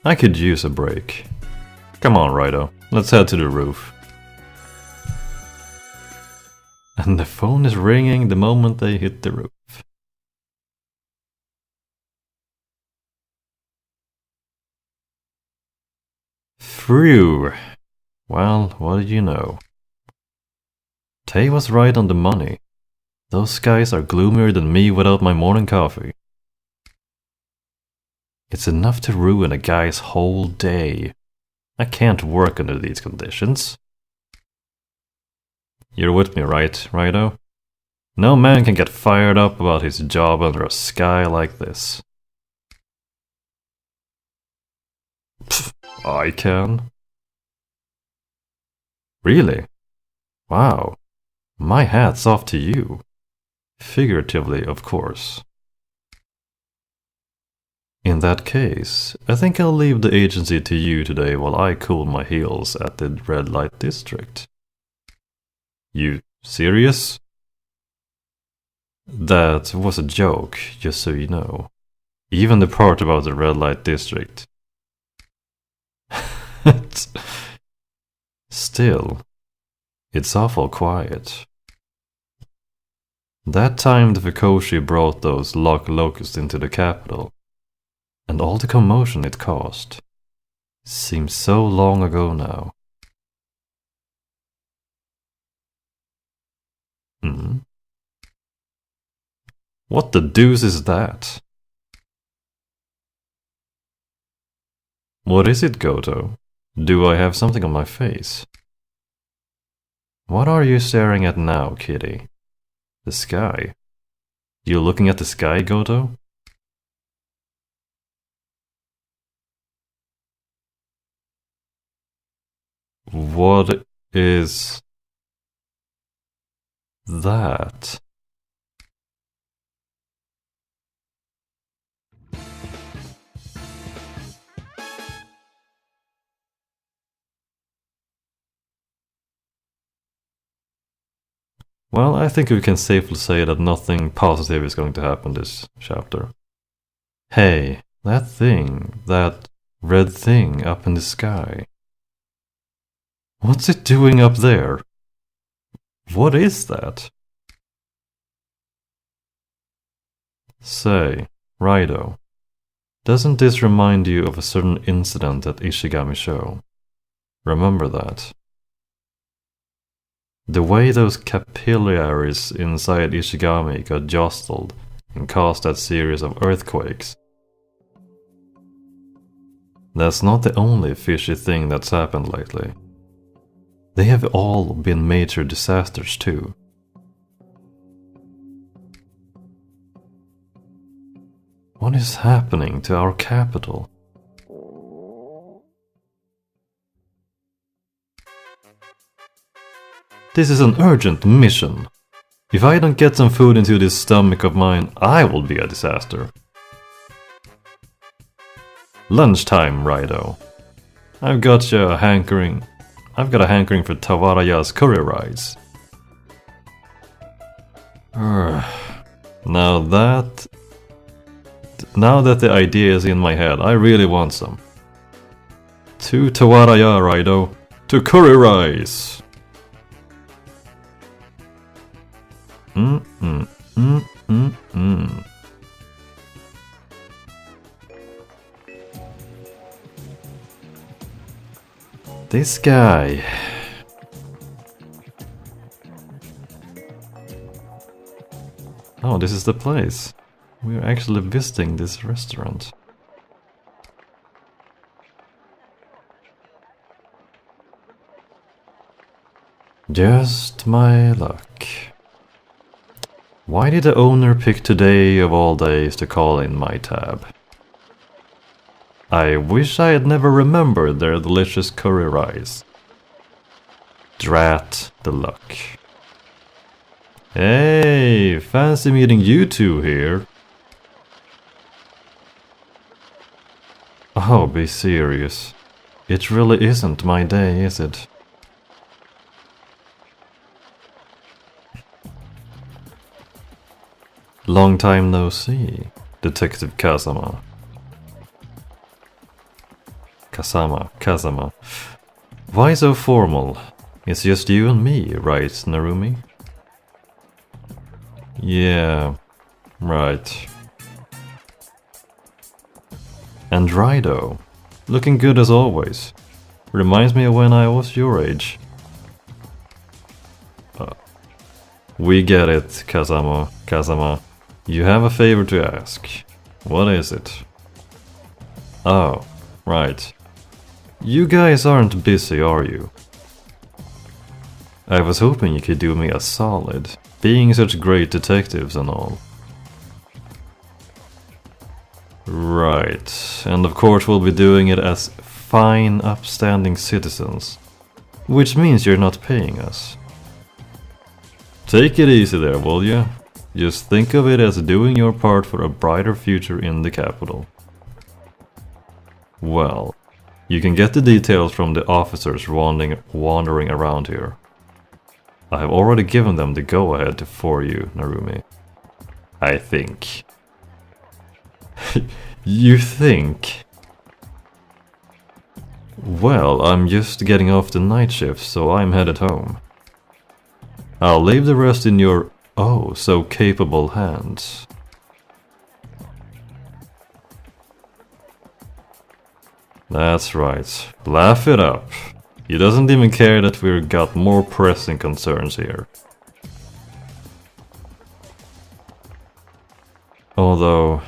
I could use a break. Come on, Raidou, let's head to the roof. And the phone is ringing the moment they hit the roof. Phew. Well, what did you know? Tay was right on the money. Those skies are gloomier than me without my morning coffee. It's enough to ruin a guy's whole day. I can't work under these conditions. You're with me, right, Raidou? No man can get fired up about his job under a sky like this. Pfft, I can. Really? Wow. My hat's off to you. Figuratively, of course. In that case, I think I'll leave the agency to you today while I cool my heels at the red light district. You serious? That was a joke, just so you know. Even the part about the red light district. Still, it's awful quiet. That time the Fukoshi brought those locusts into the capital, and all the commotion it caused, seems so long ago now. What the deuce is that? What is it, Goto? Do I have something on my face? What are you staring at now, kitty? The sky? You looking at the sky, Goto? What is that? Well, I think we can safely say that nothing positive is going to happen this chapter. Hey, that thing, that red thing up in the sky. What's it doing up there? What is that? Say, Raidou, doesn't this remind you of a certain incident at Ishigami Show? Remember that? The way those capillaries inside Ishigami got jostled and caused that series of earthquakes. That's not the only fishy thing that's happened lately. They have all been major disasters too. What is happening to our capital? This is an urgent mission. If I don't get some food into this stomach of mine, I will be a disaster. Lunchtime, Raidou. I've got a hankering for Tawaraya's curry rice. Now that the idea is in my head, I really want some. To Tawaraya, Raidou. To curry rice. This guy. Oh, this is the place. We're actually visiting this restaurant. Just my luck. Why did the owner pick today of all days to call in my tab? I wish I had never remembered their delicious curry rice. Drat the luck. Hey, fancy meeting you two here. Oh, be serious. It really isn't my day, is it? Long time no see, Detective Kazama. Kazama. Why so formal? It's just you and me, right, Narumi? Yeah, right. And Raidou, looking good as always. Reminds me of when I was your age. We get it, Kazama. You have a favor to ask. What is it? Oh, right. You guys aren't busy, are you? I was hoping you could do me a solid, being such great detectives and all. Right, and of course we'll be doing it as fine, upstanding citizens. Which means you're not paying us. Take it easy there, will ya? Just think of it as doing your part for a brighter future in the capital. Well, you can get the details from the officers wandering around here. I have already given them the go-ahead for you, Narumi. I think. You think? Well, I'm just getting off the night shift, so I'm headed home. I'll leave the rest in your oh so capable hands. That's right. Laugh it up. He doesn't even care that we've got more pressing concerns here. Although,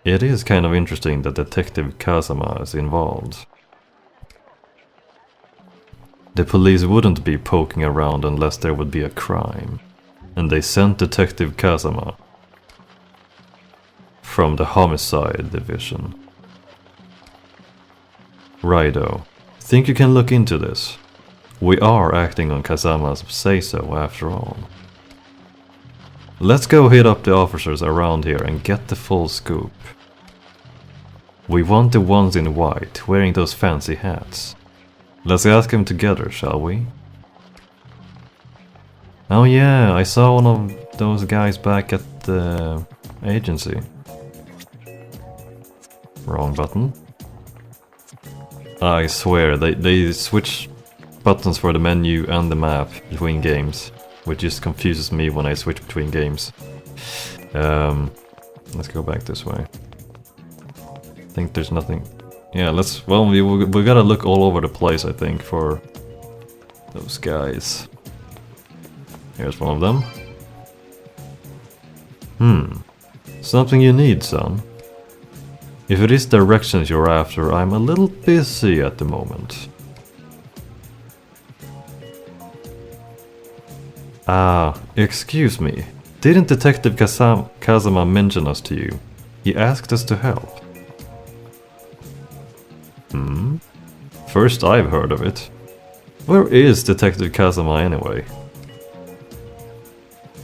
it is kind of interesting that Detective Kazama is involved. The police wouldn't be poking around unless there would be a crime. And they sent Detective Kazama from the Homicide Division. Raidou, think you can look into this? We are acting on Kazama's say-so after all. Let's go hit up the officers around here and get the full scoop. We want the ones in white, wearing those fancy hats. Let's ask them together, shall we? Oh yeah, I saw one of those guys back at the agency. Wrong button. I swear, they switch buttons for the menu and the map between games, which just confuses me when I switch between games. Let's go back this way. I think there's nothing. Yeah, well, we gotta look all over the place, I think, for those guys. Here's one of them. Something you need, son. If it is directions you're after, I'm a little busy at the moment. Ah, excuse me. Didn't Detective Kazama mention us to you? He asked us to help. First I've heard of it. Where is Detective Kazama anyway?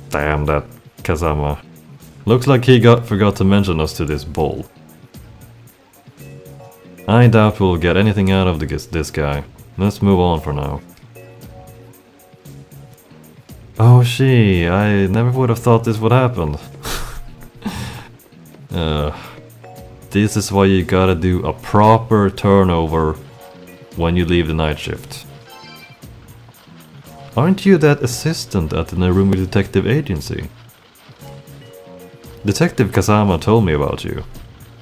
Damn that Kazama. Looks like he forgot to mention us to this ball. I doubt we'll get anything out of this guy. Let's move on for now. Oh gee, I never would have thought this would happen. This is why you gotta do a proper turnover when you leave the night shift. Aren't you that assistant at the Narumi Detective Agency? Detective Kazama told me about you.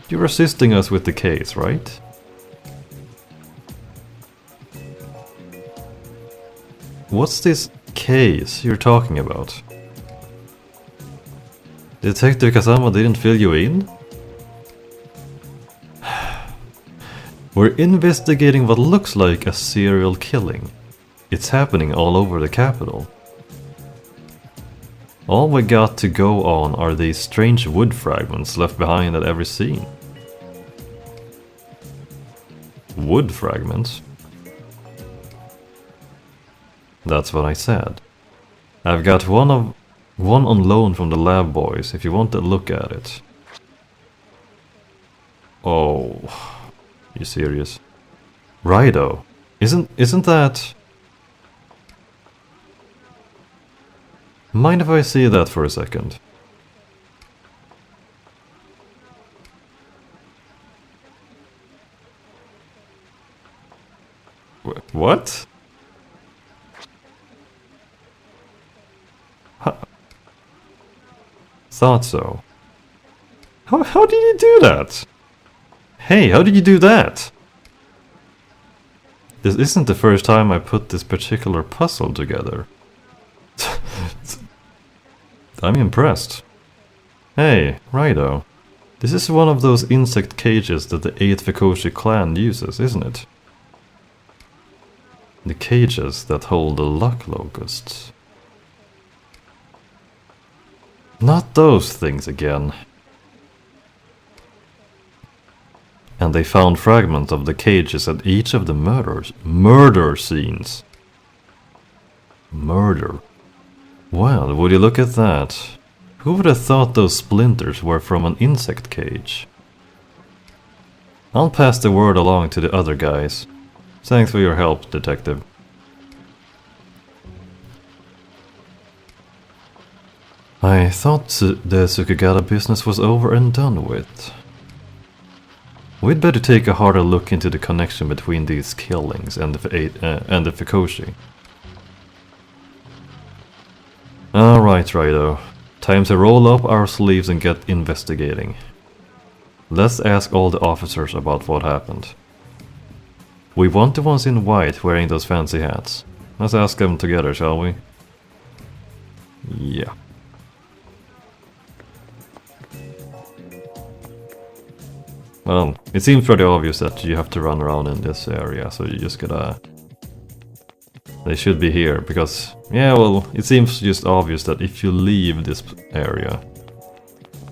You're assisting us with the case, right? What's this case you're talking about? Detective Kazama didn't fill you in? We're investigating what looks like a serial killing. It's happening all over the capital. All we got to go on are these strange wood fragments left behind at every scene. Wood fragments? That's what I said. I've got one on loan from the lab boys if you want to look at it. Oh, you serious? Raidou, isn't that? Mind if I see that for a second? What? Huh. Thought so. How did you do that? Hey, how did you do that? This isn't the first time I put this particular puzzle together. I'm impressed. Hey, Raidou. This is one of those insect cages that the 8th Vikoshi clan uses, isn't it? The cages that hold the luck locusts. Not those things again. And they found fragments of the cages at each of the murder scenes. Murder. Well, would you look at that? Who would have thought those splinters were from an insect cage? I'll pass the word along to the other guys. Thanks for your help, detective. I thought the Tsukigata business was over and done with. We'd better take a harder look into the connection between these killings and the Vikoshi. Alright, Raidou. Time to roll up our sleeves and get investigating. Let's ask all the officers about what happened. We want the ones in white wearing those fancy hats. Let's ask them together, shall we? Yeah. Well, it seems pretty obvious that you have to run around in this area, so you just gotta... They should be here, because... Yeah, well, it seems just obvious that if you leave this area,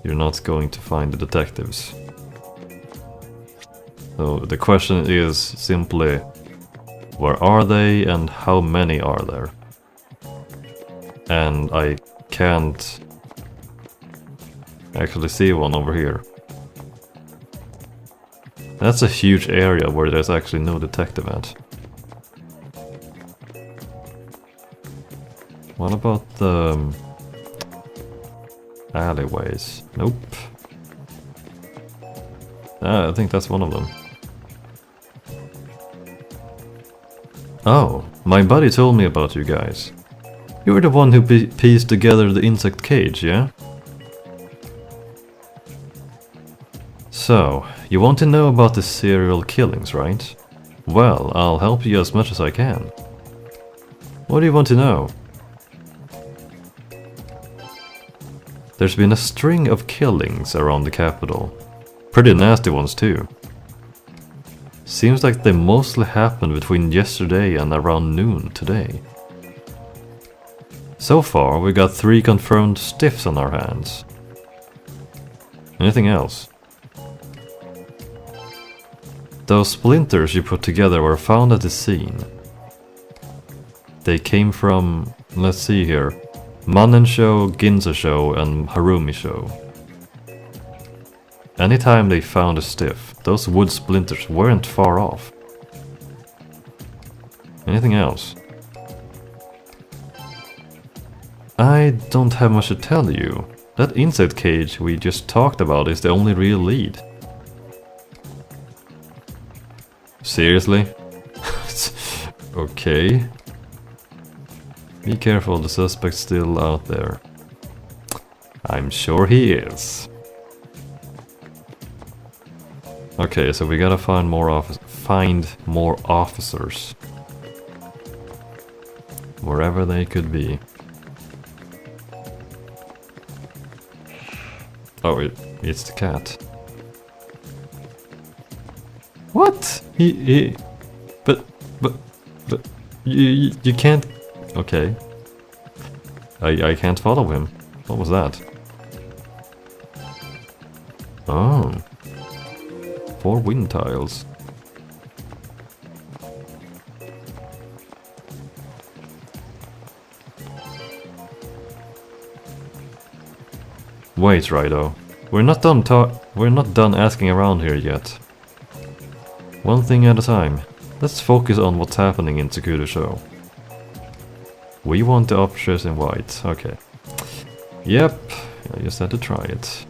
you're not going to find the detectives. So the question is simply, where are they and how many are there? And I can't actually see one over here. That's a huge area where there's actually no detective at. What about the alleyways? Nope. I think that's one of them. Oh, my buddy told me about you guys. You were the one who pieced together the insect cage, yeah? So, you want to know about the serial killings, right? Well, I'll help you as much as I can. What do you want to know? There's been a string of killings around the capital. Pretty nasty ones too. Seems like they mostly happened between yesterday and around noon today. So far, we got 3 confirmed stiffs on our hands. Anything else? Those splinters you put together were found at the scene. They came from, let's see here, Mannen-sho, Ginza-sho and Harumi-sho. Anytime they found a stiff, those wood splinters weren't far off. Anything else? I don't have much to tell you. That insect cage we just talked about is the only real lead. Seriously? Okay. Be careful, the suspect's still out there. I'm sure he is. Okay, so we gotta find more officers. Wherever they could be. Oh, it's the cat. What? But you can't. Okay. I can't follow him. What was that? Oh. 4 wind tiles. Wait, Raidou. We're not done asking around here yet. One thing at a time. Let's focus on what's happening in Tsukudo-sho. We want the officers in white. Okay. Yep, I just had to try it.